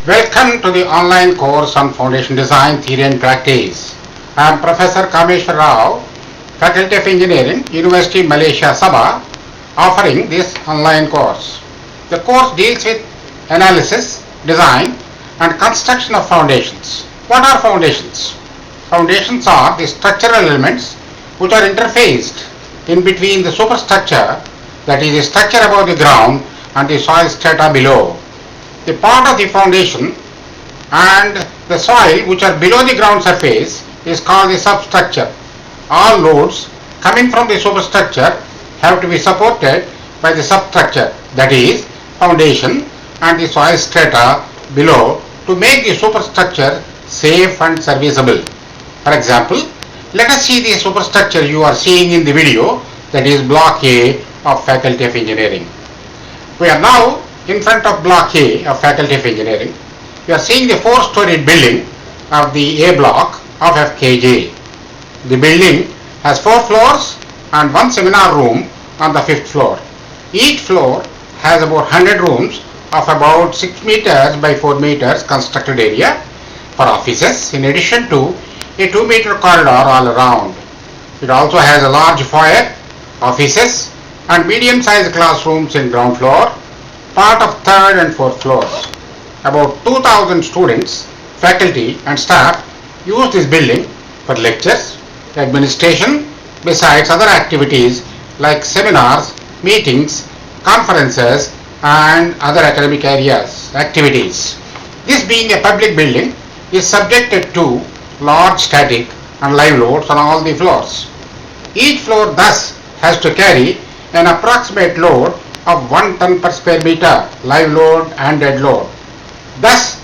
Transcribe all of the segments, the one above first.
Welcome to the online course on Foundation Design, Theory and Practice. I am Professor Kameswara Rao, Faculty of Engineering, University, Malaysia, Sabah, offering this online course. The course deals with analysis, design, and construction of foundations. What are foundations? Foundations are the structural elements which are interfaced in between the superstructure, that is the structure above the ground, and the soil strata below. The part of the foundation and the soil which are below the ground surface is called the substructure. All loads coming from the superstructure have to be supported by the substructure, that is foundation and the soil strata below, to make the superstructure safe and serviceable. For example, let us see the superstructure you are seeing in the video, that is Block A of Faculty of Engineering. We are now in front of Block A of Faculty of Engineering. We are seeing the 4-storied building of the A block of FKJ. The building has 4 floors and 1 seminar room on the 5th floor. Each floor has about 100 rooms of about 6 meters by 4 meters constructed area for offices, in addition to a 2-meter corridor all around. It also has a large foyer, offices, and medium-sized classrooms in ground floor, part of 3rd and 4th floors. About 2,000 students, faculty and staff use this building for lectures, administration, besides other activities like seminars, meetings, conferences, and other academic activities. This being a public building is subjected to large static and live loads on all the floors. Each floor thus has to carry an approximate load of 1 ton per square meter, live load and dead load. Thus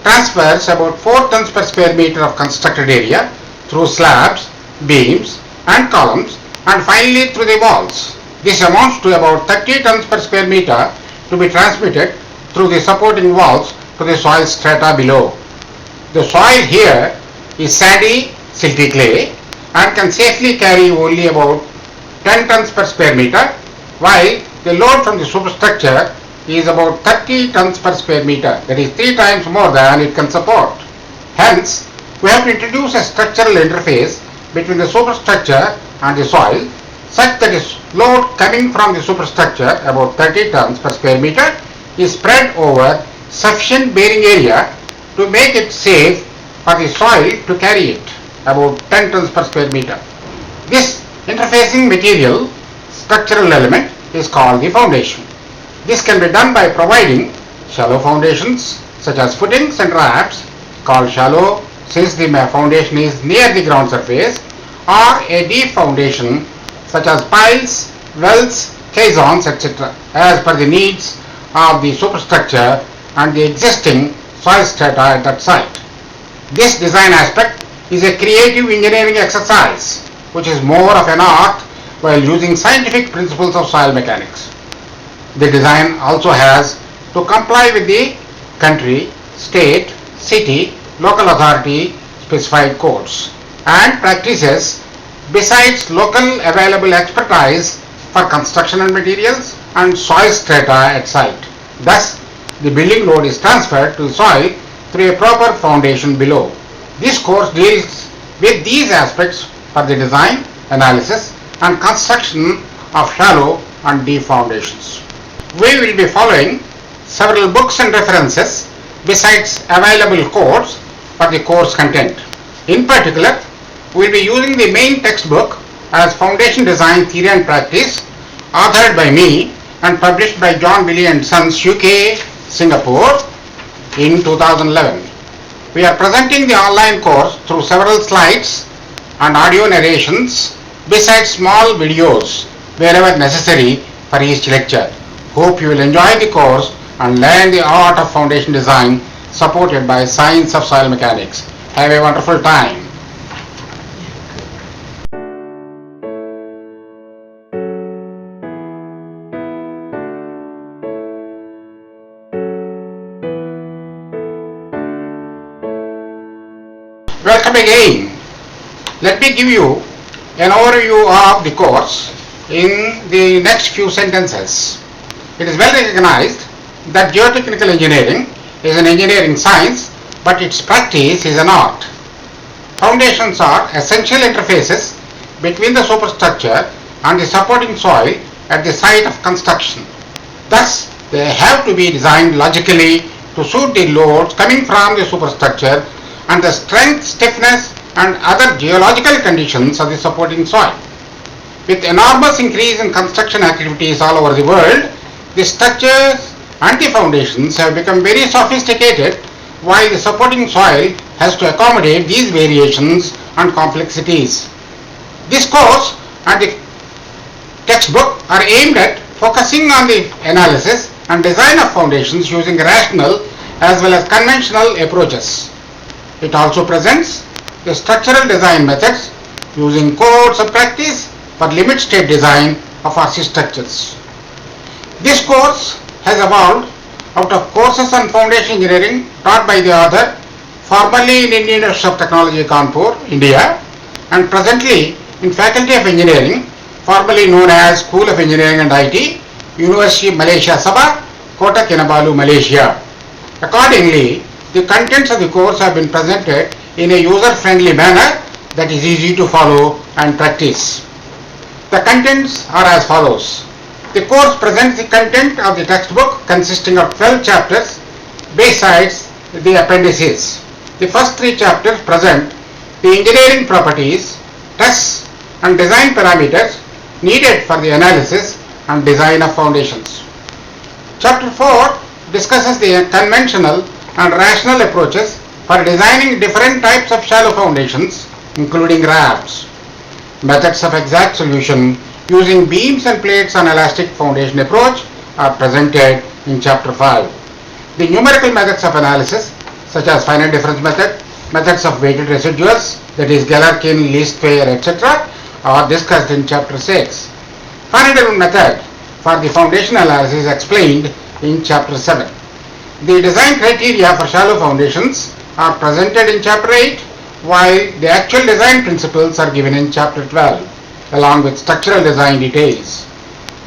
transfers about 4 tons per square meter of constructed area through slabs, beams and columns, and finally through the walls. This amounts to about 30 tons per square meter to be transmitted through the supporting walls to the soil strata below. The soil here is sandy, silty clay and can safely carry only about 10 tons per square meter, while the load from the superstructure is about 30 tons per square meter, that is 3 times more than it can support. Hence, we have to introduce a structural interface between the superstructure and the soil, such that its load coming from the superstructure, about 30 tons per square meter, is spread over sufficient bearing area to make it safe for the soil to carry it, about 10 tons per square meter. This interfacing material, structural element, is called the foundation. This can be done by providing shallow foundations such as footings and ramps, called shallow since the foundation is near the ground surface, or a deep foundation such as piles, wells, caissons, etc., as per the needs of the superstructure and the existing soil strata at that site. This design aspect is a creative engineering exercise which is more of an art while using scientific principles of soil mechanics. The design also has to comply with the country, state, city, local authority specified codes and practices, besides local available expertise for construction and materials and soil strata at site. Thus, the building load is transferred to the soil through a proper foundation below. This course deals with these aspects for the design, analysis and construction of shallow and deep foundations. We will be following several books and references besides available codes for the course content. In particular, we will be using the main textbook as Foundation Design, Theory and Practice, authored by me and published by John Billy and Sons, UK, Singapore in 2011. We are presenting the online course through several slides and audio narrations besides small videos wherever necessary for each lecture. Hope you will enjoy the course and learn the art of foundation design supported by science of soil mechanics. Have a wonderful time. Welcome again. Let me give you an overview of the course in the next few sentences. It is well recognized that geotechnical engineering is an engineering science, but its practice is an art. Foundations are essential interfaces between the superstructure and the supporting soil at the site of construction. Thus, they have to be designed logically to suit the loads coming from the superstructure and the strength, stiffness and other geological conditions of the supporting soil. With enormous increase in construction activities all over the world, the structures and the foundations have become very sophisticated, while the supporting soil has to accommodate these variations and complexities. This course and the textbook are aimed at focusing on the analysis and design of foundations using rational as well as conventional approaches. It also presents the structural design methods using codes of practice for limit state design of RC structures. This course has evolved out of courses on foundation engineering taught by the author, formerly in Indian University of Technology, Kanpur, India, and presently in Faculty of Engineering, formerly known as School of Engineering and IT, Universiti Malaysia Sabah, Kota Kinabalu, Malaysia. Accordingly, the contents of the course have been presented in a user-friendly manner that is easy to follow and practice. The contents are as follows. The course presents the content of the textbook consisting of 12 chapters besides the appendices. The first 3 chapters present the engineering properties, tests and design parameters needed for the analysis and design of foundations. Chapter 4 discusses the conventional and rational approaches for designing different types of shallow foundations, including rafts. Methods of exact solution using beams and plates on elastic foundation approach are presented in Chapter 5. The numerical methods of analysis, such as finite difference method, methods of weighted residuals, that is Galerkin, least square, etc., are discussed in Chapter 6. Finite difference method for the foundation analysis is explained in Chapter 7. The design criteria for shallow foundations are presented in Chapter 8, while the actual design principles are given in Chapter 12, along with structural design details.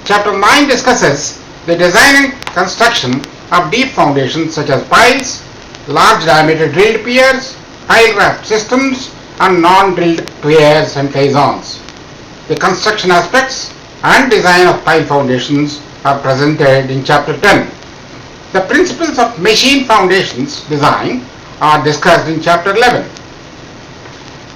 Chapter 9 discusses the design and construction of deep foundations such as piles, large diameter drilled piers, pile raft systems, and non-drilled piers and caissons. The construction aspects and design of pile foundations are presented in Chapter 10. The principles of machine foundations design are discussed in Chapter 11.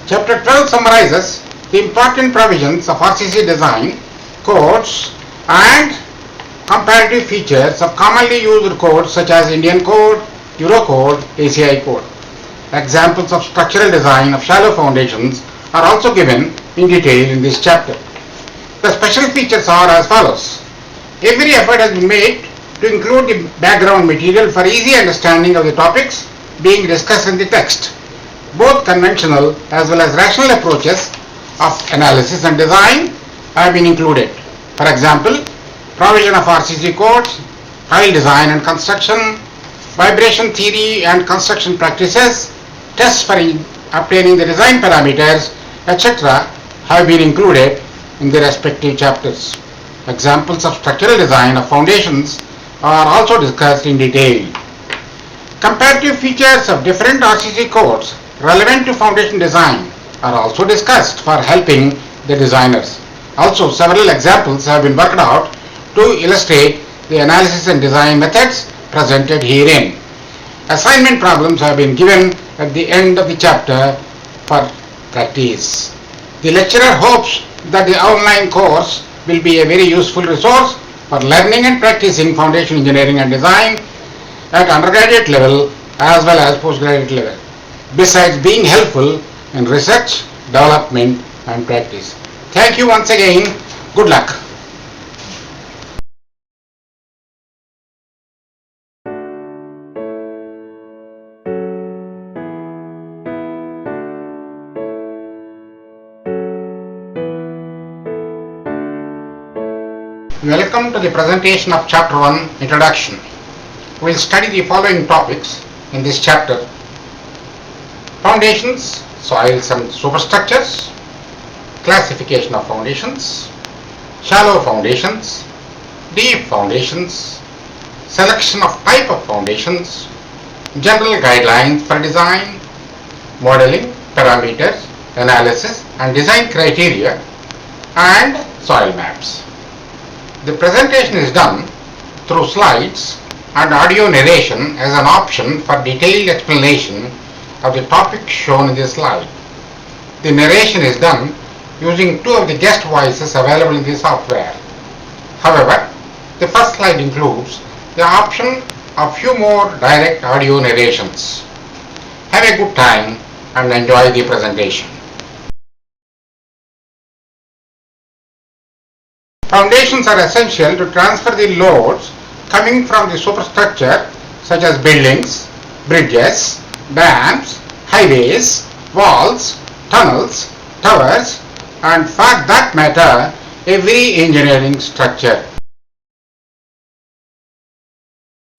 Chapter 12 summarizes the important provisions of RCC design, codes, and comparative features of commonly used codes such as Indian Code, Eurocode, ACI Code. Examples of structural design of shallow foundations are also given in detail in this chapter. The special features are as follows. Every effort has been made to include the background material for easy understanding of the topics being discussed in the text. Both conventional as well as rational approaches of analysis and design have been included. For example, provision of RCC codes, pile design and construction, vibration theory and construction practices, tests for obtaining the design parameters, etc. have been included in the respective chapters. Examples of structural design of foundations are also discussed in detail. Comparative features of different RCC codes relevant to foundation design are also discussed for helping the designers. Also, several examples have been worked out to illustrate the analysis and design methods presented herein. Assignment problems have been given at the end of the chapter for practice. The lecturer hopes that the online course will be a very useful resource for learning and practicing foundation engineering and design at undergraduate level as well as postgraduate level, besides being helpful in research, development and practice. Thank you once again. Good luck. Welcome to the presentation of Chapter 1, Introduction. We will study the following topics in this chapter. Foundations, soils and superstructures, classification of foundations, shallow foundations, deep foundations, selection of type of foundations, general guidelines for design, modeling, parameters, analysis and design criteria, and soil maps. The presentation is done through slides and audio narration as an option for detailed explanation of the topic shown in the slide. The narration is done using two of the guest voices available in the software. However, the first slide includes the option of few more direct audio narrations. Have a good time and enjoy the presentation. Foundations are essential to transfer the loads coming from the superstructure such as buildings, bridges, dams, highways, walls, tunnels, towers, and for that matter, every engineering structure.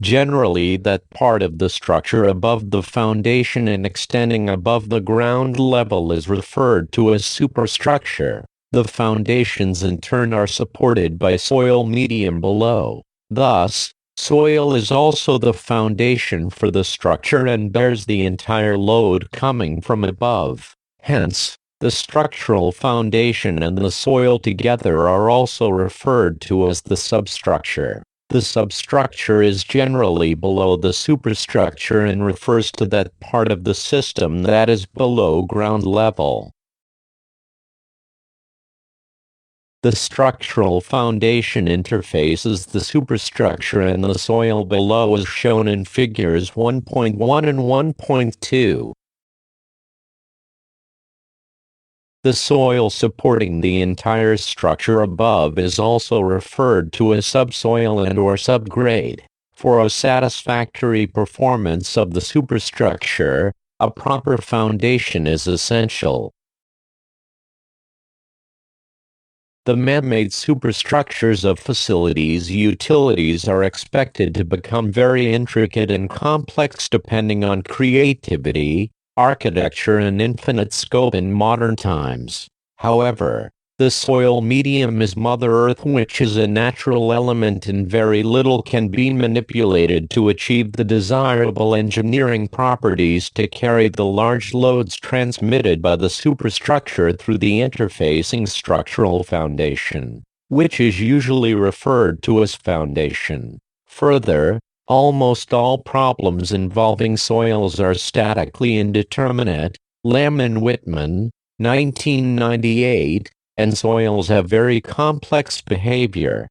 Generally, that part of the structure above the foundation and extending above the ground level is referred to as superstructure. The foundations in turn are supported by soil medium below. Thus, soil is also the foundation for the structure and bears the entire load coming from above. Hence, the structural foundation and the soil together are also referred to as the substructure. The substructure is generally below the superstructure and refers to that part of the system that is below ground level. The structural foundation interfaces the superstructure and the soil below as shown in figures 1.1 and 1.2. The soil supporting the entire structure above is also referred to as subsoil and/or subgrade. For a satisfactory performance of the superstructure, a proper foundation is essential. The man-made superstructures of facilities utilities are expected to become very intricate and complex depending on creativity, architecture and infinite scope in modern times. However, the soil medium is Mother Earth, which is a natural element and very little can be manipulated to achieve the desirable engineering properties to carry the large loads transmitted by the superstructure through the interfacing structural foundation, which is usually referred to as foundation. Further, almost all problems involving soils are statically indeterminate. Lamb and Whitman, 1998, and soils have very complex behavior.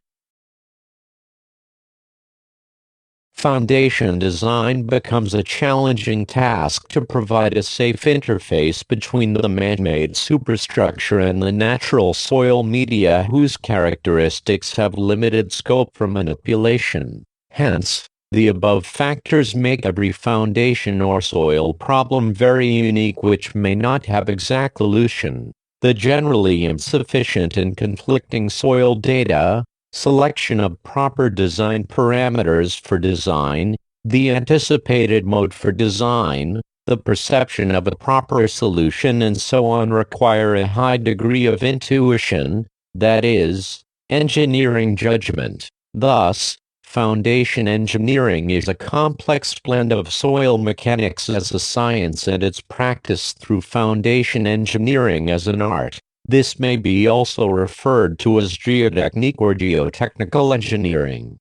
Foundation design becomes a challenging task to provide a safe interface between the man-made superstructure and the natural soil media whose characteristics have limited scope for manipulation. Hence, the above factors make every foundation or soil problem very unique, which may not have exact solution. The generally insufficient and conflicting soil data, selection of proper design parameters for design, the anticipated mode for design, the perception of a proper solution and so on require a high degree of intuition, that is, engineering judgment. Thus, foundation engineering is a complex blend of soil mechanics as a science and its practice through foundation engineering as an art. This may be also referred to as geotechnique or geotechnical engineering.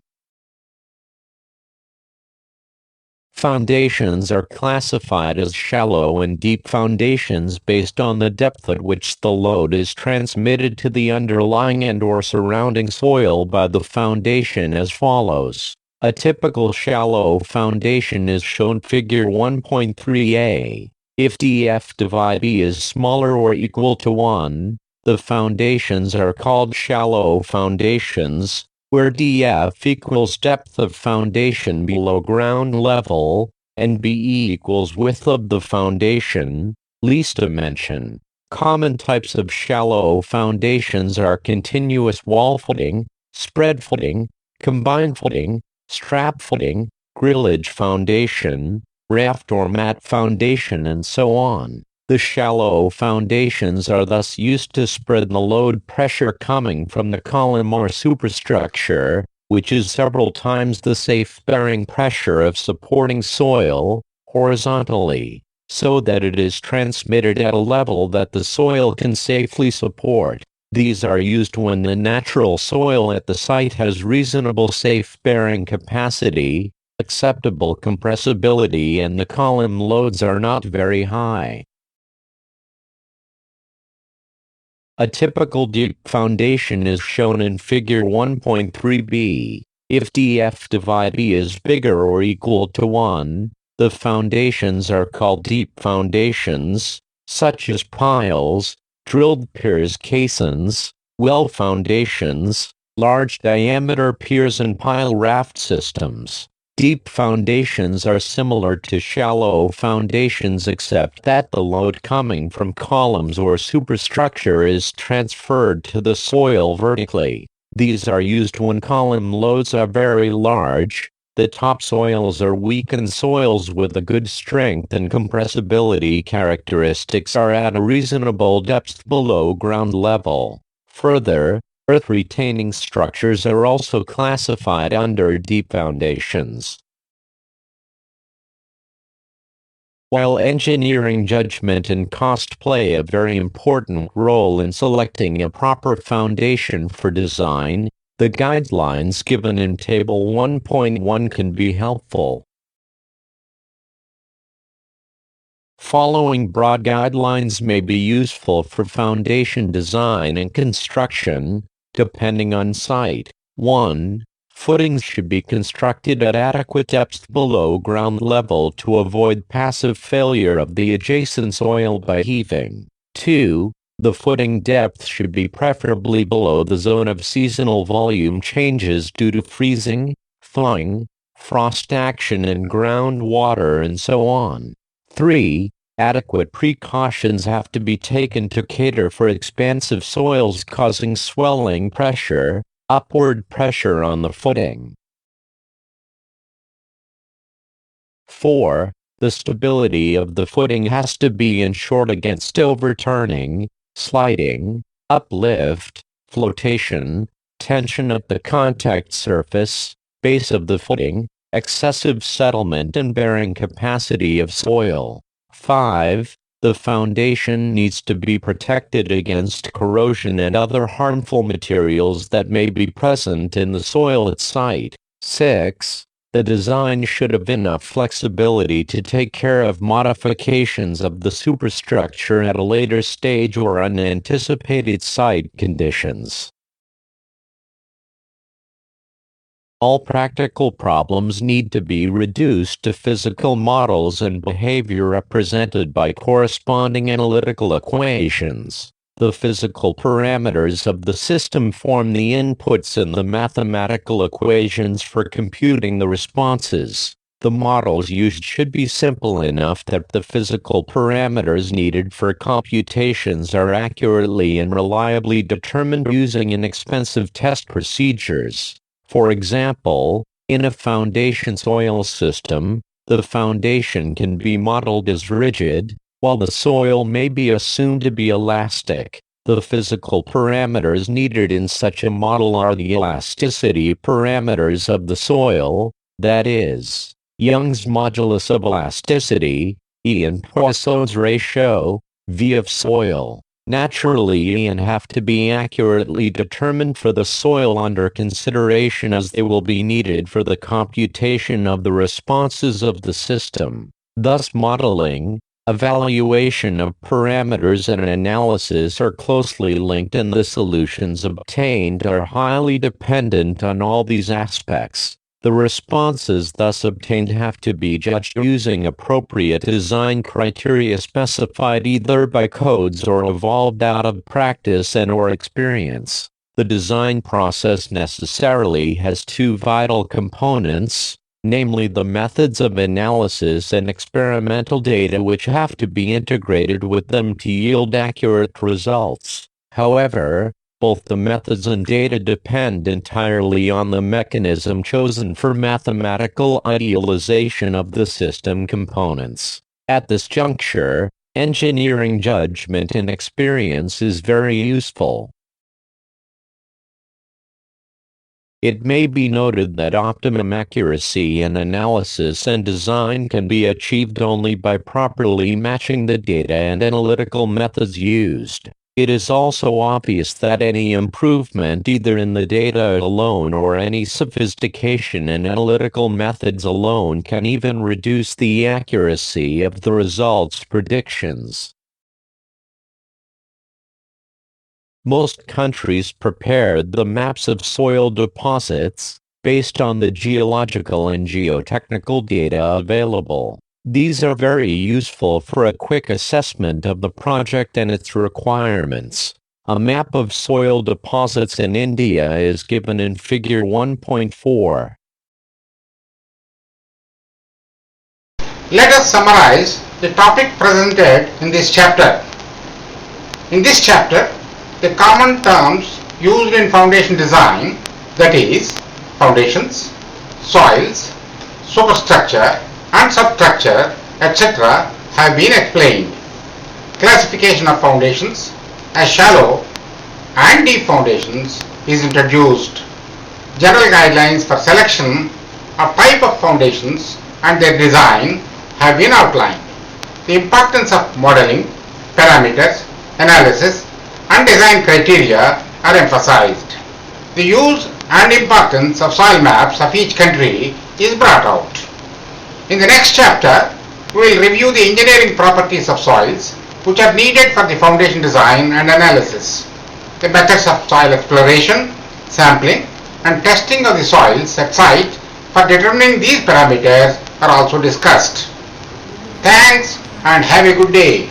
Foundations are classified as shallow and deep foundations based on the depth at which the load is transmitted to the underlying and/or surrounding soil by the foundation as follows. A typical shallow foundation is shown figure 1.3a. If dF divided B is smaller or equal to 1, the foundations are called shallow foundations, where dF equals depth of foundation below ground level, and BE equals width of the foundation, least dimension. Common types of shallow foundations are continuous wall footing, spread footing, combined footing, strap footing, grillage foundation, raft or mat foundation, and so on. The shallow foundations are thus used to spread the load pressure coming from the column or superstructure, which is several times the safe bearing pressure of supporting soil, horizontally, so that it is transmitted at a level that the soil can safely support. These are used when the natural soil at the site has reasonable safe bearing capacity, acceptable compressibility, and the column loads are not very high. A typical deep foundation is shown in Figure 1.3b. If dF divided E is bigger or equal to 1, the foundations are called deep foundations, such as piles, drilled piers, caissons, well foundations, large diameter piers, and pile raft systems. Deep foundations are similar to shallow foundations, except that the load coming from columns or superstructure is transferred to the soil vertically. These are used when column loads are very large, the topsoils are weak, and soils with a good strength and compressibility characteristics are at a reasonable depth below ground level. Further, earth-retaining structures are also classified under deep foundations. While engineering judgment and cost play a very important role in selecting a proper foundation for design, the guidelines given in Table 1.1 can be helpful. Following broad guidelines may be useful for foundation design and construction, depending on site. 1. Footings should be constructed at adequate depth below ground level to avoid passive failure of the adjacent soil by heaving. 2. The footing depth should be preferably below the zone of seasonal volume changes due to freezing, thawing, frost action in groundwater, and so on. 3. Adequate precautions have to be taken to cater for expansive soils causing swelling pressure, upward pressure on the footing. 4. The stability of the footing has to be ensured against overturning, sliding, uplift, flotation, tension at the contact surface, base of the footing, excessive settlement and bearing capacity of soil. 5. The foundation needs to be protected against corrosion and other harmful materials that may be present in the soil at site. 6. The design should have enough flexibility to take care of modifications of the superstructure at a later stage or unanticipated site conditions. All practical problems need to be reduced to physical models and behavior represented by corresponding analytical equations. The physical parameters of the system form the inputs in the mathematical equations for computing the responses. The models used should be simple enough that the physical parameters needed for computations are accurately and reliably determined using inexpensive test procedures. For example, in a foundation soil system, the foundation can be modeled as rigid, while the soil may be assumed to be elastic. The physical parameters needed in such a model are the elasticity parameters of the soil, that is, Young's modulus of elasticity, E, and Poisson's ratio, V, of soil. Naturally, E and have to be accurately determined for the soil under consideration, as they will be needed for the computation of the responses of the system. Thus, modeling, evaluation of parameters, and analysis are closely linked, and the solutions obtained are highly dependent on all these aspects. The responses thus obtained have to be judged using appropriate design criteria specified either by codes or evolved out of practice and/or experience. The design process necessarily has two vital components, namely the methods of analysis and experimental data, which have to be integrated with them to yield accurate results. However, both the methods and data depend entirely on the mechanism chosen for mathematical idealization of the system components. At this juncture, engineering judgment and experience is very useful. It may be noted that optimum accuracy in analysis and design can be achieved only by properly matching the data and analytical methods used. It is also obvious that any improvement either in the data alone or any sophistication in analytical methods alone can even reduce the accuracy of the results' predictions. Most countries prepared the maps of soil deposits based on the geological and geotechnical data available. These are very useful for a quick assessment of the project and its requirements. A map of soil deposits in India is given in Figure 1.4. Let us summarize the topic presented in this chapter. In this chapter, the common terms used in foundation design, that is, foundations, soils, superstructure and substructure, etc., have been explained. Classification of foundations as shallow and deep foundations is introduced. General guidelines for selection of type of foundations and their design have been outlined. The importance of modeling, parameters, analysis and design criteria are emphasized. The use and importance of soil maps of each country is brought out. In the next chapter, we will review the engineering properties of soils which are needed for the foundation design and analysis. The methods of soil exploration, sampling and testing of the soils at site for determining these parameters are also discussed. Thanks and have a good day.